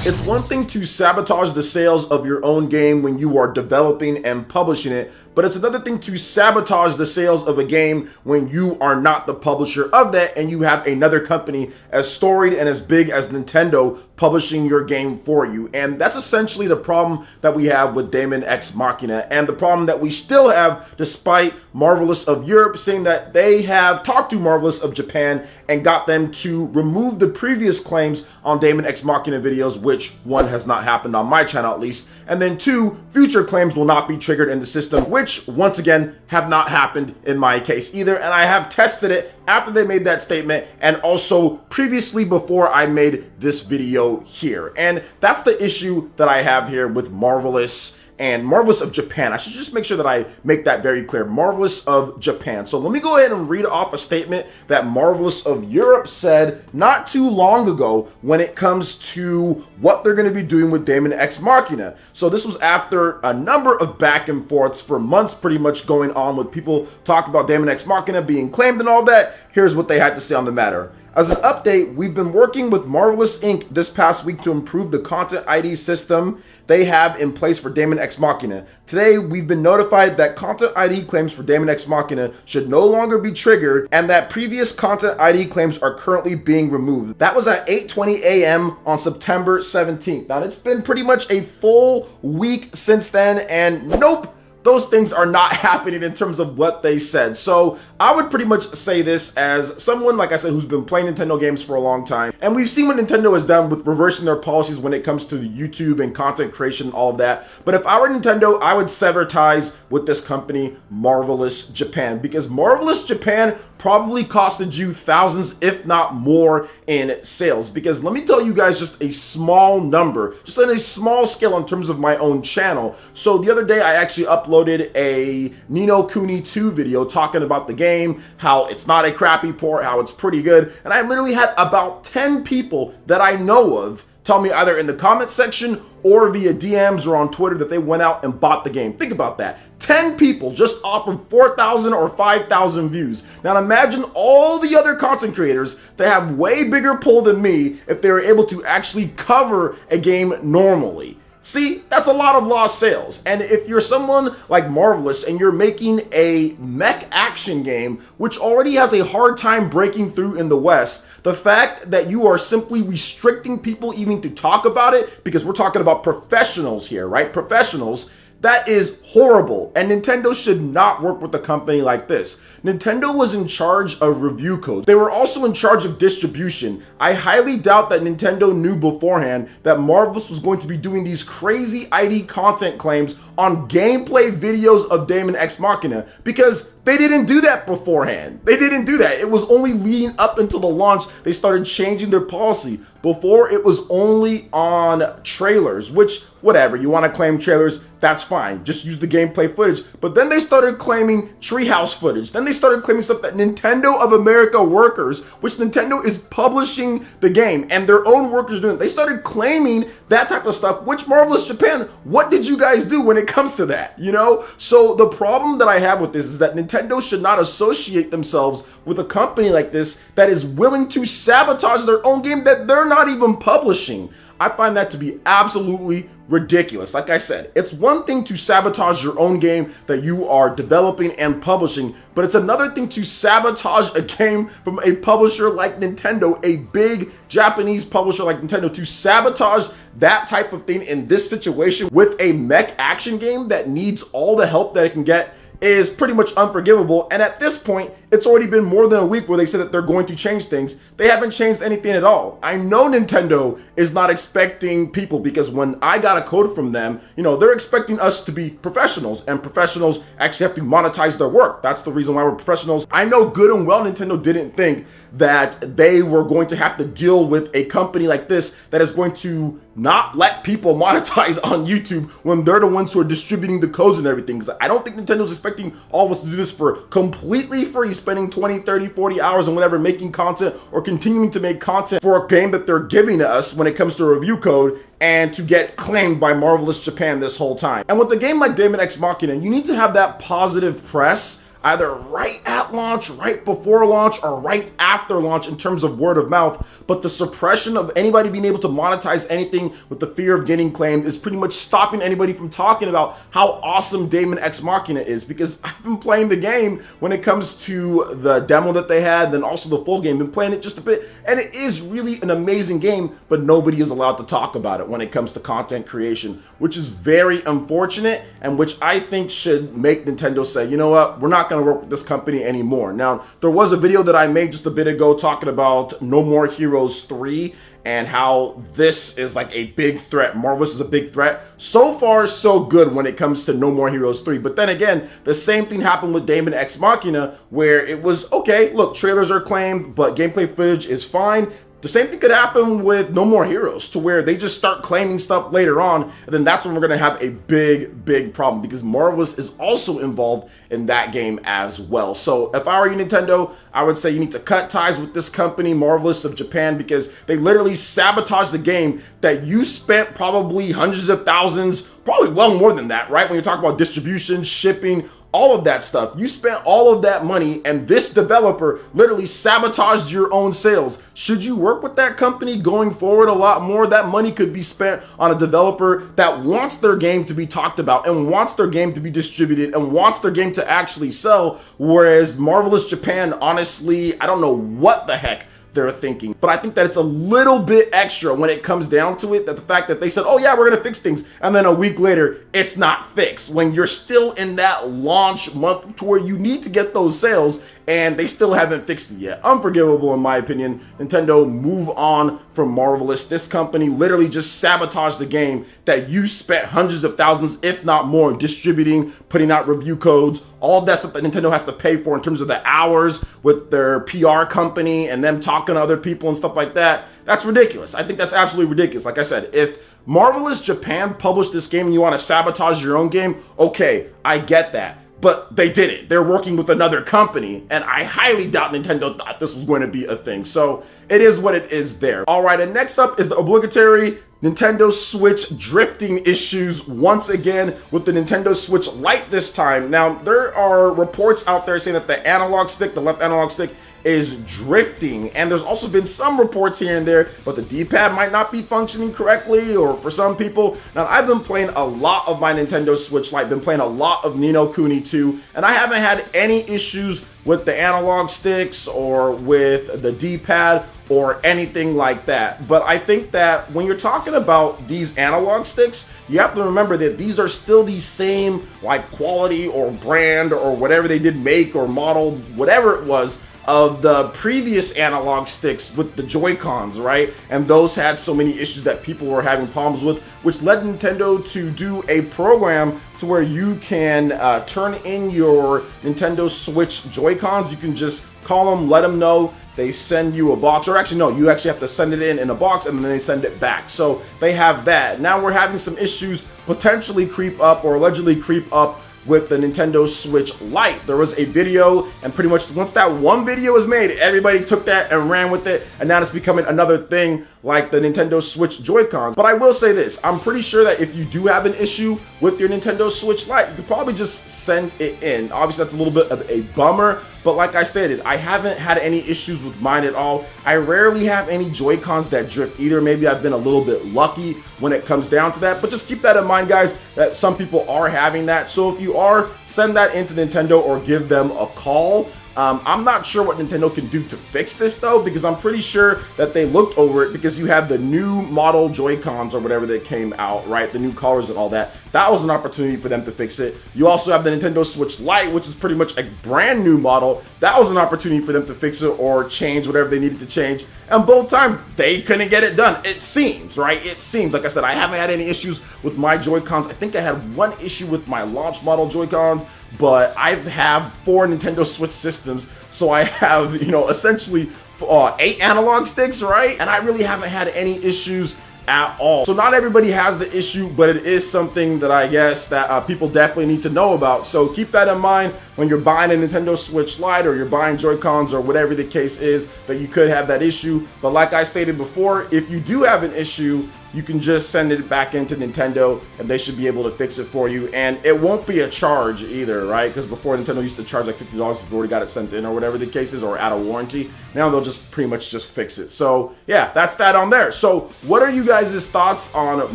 It's one thing to sabotage the sales of your own game when you are developing and publishing it, but it's another thing to sabotage the sales of a game when you are not the publisher of that and you have another company as storied and as big as Nintendo publishing your game for you. And that's essentially the problem that we have with Daemon X Machina, and the problem that we still have despite Marvelous of Europe saying that they have talked to Marvelous of Japan and got them to remove the previous claims on Daemon X Machina videos, which one, has not happened on my channel at least, and then two, future claims will not be triggered in the system, which once again have not happened in my case either. And I have tested it after they made that statement and also previously before I made this video here. And that's the issue that I have here with Marvelous and Marvelous of Japan. I should just make sure that I make that very clear. Marvelous of Japan. So let me go ahead and read off a statement that Marvelous of Europe said not too long ago when it comes to what they're going to be doing with Daemon X Machina. So this was after a number of back and forths for months pretty much going on with people talking about Daemon X Machina being claimed and all that. Here's what they had to say on the matter. As an update, we've been working with Marvelous Inc. this past week to improve the content ID system they have in place for Daemon X Machina. Today, we've been notified that content ID claims for Daemon X Machina should no longer be triggered and that previous content ID claims are currently being removed. That was at 8:20 a.m. on September 17th. Now, it's been pretty much a full week since then, and nope, those things are not happening in terms of what they said. So I would pretty much say this as someone, like I said, who's been playing Nintendo games for a long time. And we've seen what Nintendo has done with reversing their policies when it comes to the YouTube and content creation and all of that. But if I were Nintendo, I would sever ties with this company, Marvelous Japan, because Marvelous Japan probably costed you thousands, if not more, in sales. Because let me tell you guys just a small number, just on a small scale in terms of my own channel. So the other day, I actually uploaded a Ni no Kuni 2 video talking about the game, how it's not a crappy port, how it's pretty good. And I literally had about 10 people that I know of tell me either in the comment section or via DMs or on Twitter that they went out and bought the game. Think about that. 10 people just off of 4,000 or 5,000 views. Now imagine all the other content creators that have way bigger pull than me if they were able to actually cover a game normally. See, that's a lot of lost sales. And if you're someone like Marvelous and you're making a mech action game, which already has a hard time breaking through in the West, the fact that you are simply restricting people even to talk about it, because we're talking about professionals here, right? Professionals. That is horrible, and Nintendo should not work with a company like this. Nintendo was in charge of review codes. They were also in charge of distribution. I highly doubt that Nintendo knew beforehand that Marvelous was going to be doing these crazy ID content claims on gameplay videos of Daemon X Machina, because they didn't do that beforehand. They didn't do that. It was only leading up until the launch they started changing their policy. Before, it was only on trailers, which, whatever, you want to claim trailers, that's fine. Just use the gameplay footage. But then they started claiming treehouse footage. Then they started claiming stuff that Nintendo of America workers, which Nintendo is publishing the game, and their own workers doing it. They started claiming that type of stuff, which Marvelous Japan, what did you guys do when it comes to that, you know? So the problem that I have with this is that Nintendo should not associate themselves with a company like this that is willing to sabotage their own game that they're not even publishing. I find that to be absolutely ridiculous. Like I said, it's one thing to sabotage your own game that you are developing and publishing, but it's another thing to sabotage a game from a publisher like Nintendo, a big Japanese publisher like Nintendo, to sabotage that type of thing in this situation with a mech action game that needs all the help that it can get is pretty much unforgivable. And at this point, it's already been more than a week where they said that they're going to change things. They haven't changed anything at all. I know Nintendo is not expecting people, because when I got a code from them, you know, they're expecting us to be professionals, and professionals actually have to monetize their work. That's the reason why we're professionals. I know good and well Nintendo didn't think that they were going to have to deal with a company like this that is going to not let people monetize on YouTube when they're the ones who are distributing the codes and everything. I don't think Nintendo's expecting all of us to do this for completely free, spending 20, 30, 40 hours and whatever making content or continuing to make content for a game that they're giving to us when it comes to a review code, and to get claimed by Marvelous Japan this whole time. And with a game like Daemon X Machina, you need to have that positive press either right at launch, right before launch, or right after launch in terms of word of mouth. But the suppression of anybody being able to monetize anything with the fear of getting claimed is pretty much stopping anybody from talking about how awesome Daemon X Machina is, because I've been playing the game when it comes to the demo that they had, then also the full game. Been playing it just a bit, and it is really an amazing game, but nobody is allowed to talk about it when it comes to content creation, which is very unfortunate, and which I think should make Nintendo say, you know what, we're not going to work with this company anymore. Now, there was a video that I made just a bit ago talking about No More Heroes 3 and how this is like a big threat. Marvelous is a big threat. So far, so good when it comes to No More Heroes 3. But then again, the same thing happened with Daemon X Machina, where it was, okay, look, trailers are claimed, but gameplay footage is fine. The same thing could happen with No More Heroes, to where they just start claiming stuff later on, and then that's when we're going to have a big problem, because Marvelous is also involved in that game as well. So if I were you, Nintendo, I would say you need to cut ties with this company, Marvelous of Japan, because they literally sabotaged the game that you spent probably hundreds of thousands, probably well more than that, right? When you talk about distribution, shipping, all of that stuff. You spent all of that money, and this developer literally sabotaged your own sales. Should you work with that company going forward a lot more? That money could be spent on a developer that wants their game to be talked about and wants their game to be distributed and wants their game to actually sell. Whereas Marvelous Japan, honestly, I don't know what the heck they're thinking, but I think that it's a little bit extra when it comes down to it, that the fact that they said, oh yeah, we're gonna fix things, and then a week later it's not fixed, when you're still in that launch month to where you need to get those sales, and they still haven't fixed it yet. Unforgivable in my opinion. Nintendo, move on from Marvelous. This company literally just sabotaged the game that you spent hundreds of thousands, if not more, distributing, putting out review codes, all that stuff that Nintendo has to pay for in terms of the hours with their PR company and them talking to other people and stuff like that. That's ridiculous. I think that's absolutely ridiculous. Like I said, if Marvelous Japan published this game and you want to sabotage your own game, okay, I get that. But they did it. They're working with another company, and I highly doubt Nintendo thought this was going to be a thing. So it is what it is there. All right, and next up is the obligatory Nintendo Switch drifting issues once again with the Nintendo Switch Lite this time. Now, there are reports out there saying that the analog stick, the left analog stick, is drifting, and there's also been some reports here and there, but the D-pad might not be functioning correctly, or for some people. Now, I've been playing a lot of my Nintendo Switch Lite, been playing a lot of Ni no Kuni 2, and I haven't had any issues with the analog sticks or with the D-pad or anything like that. But I think that when you're talking about these analog sticks, you have to remember that these are still the same like quality or brand or whatever they did make or model, whatever it was, of the previous analog sticks with the Joy-Cons, right? And those had so many issues that people were having problems with, which led Nintendo to do a program to where you can turn in your Nintendo Switch Joy-Cons. You can just call them, let them know. They send you a box, or actually no, you actually have to send it in a box and then they send it back. So they have that. Now we're having some issues potentially creep up or allegedly creep up with the Nintendo Switch Lite. There was a video, and pretty much once that one video was made, everybody took that and ran with it, and now it's becoming another thing like the Nintendo Switch Joy-Cons. But I will say this, I'm pretty sure that if you do have an issue with your Nintendo Switch Lite, you could probably just send it in. Obviously, that's a little bit of a bummer, but like I stated, I haven't had any issues with mine at all. I rarely have any Joy-Cons that drift either. Maybe I've been a little bit lucky when it comes down to that, but just keep that in mind, guys, that some people are having that. So if you are, send that into Nintendo or give them a call. I'm not sure what Nintendo can do to fix this though, because I'm pretty sure that they looked over it, because you have the new model Joy-Cons or whatever that came out, right? The new colors and all that. That was an opportunity for them to fix it. You also have the Nintendo Switch Lite, which is pretty much a brand new model. That was an opportunity for them to fix it or change whatever they needed to change. And both times they couldn't get it done. It seems, right? It seems. Like I said, I haven't had any issues with my Joy-Cons. I think I had one issue with my launch model Joy-Cons, but I have 4 Nintendo Switch systems, so I have, you know, essentially 8 analog sticks, right? And I really haven't had any issues at all. So not everybody has the issue, but it is something that I guess that people definitely need to know about. So keep that in mind when you're buying a Nintendo Switch Lite or you're buying Joy-Cons or whatever the case is, that you could have that issue. But like I stated before, if you do have an issue, you can just send it back into Nintendo and they should be able to fix it for you. And it won't be a charge either, right? Because before Nintendo used to charge like $50 if you already got it sent in or whatever the case is, or out of warranty. Now they'll just pretty much just fix it. So yeah, that's that on there. So what are you guys' thoughts on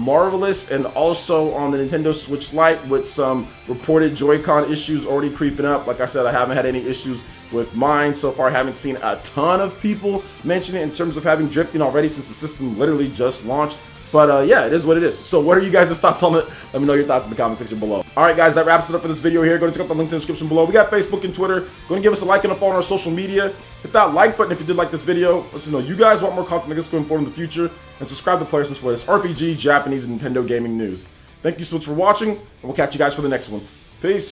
Marvelous and also on the Nintendo Switch Lite with some reported Joy-Con issues already creeping up? Like I said, I haven't had any issues with mine so far. I haven't seen a ton of people mention it in terms of having drifting already since the system literally just launched. But yeah, it is what it is. So what are you guys' thoughts on it? Let me know your thoughts in the comment section below. All right, guys, that wraps it up for this video here. Go to check out the links in the description below. We got Facebook and Twitter. Go and give us a like and a follow on our social media. Hit that like button if you did like this video. Let us know you guys want more content like this going forward in the future. And subscribe to PlayerEssence for this RPG, Japanese, and Nintendo gaming news. Thank you so much for watching, and we'll catch you guys for the next one. Peace.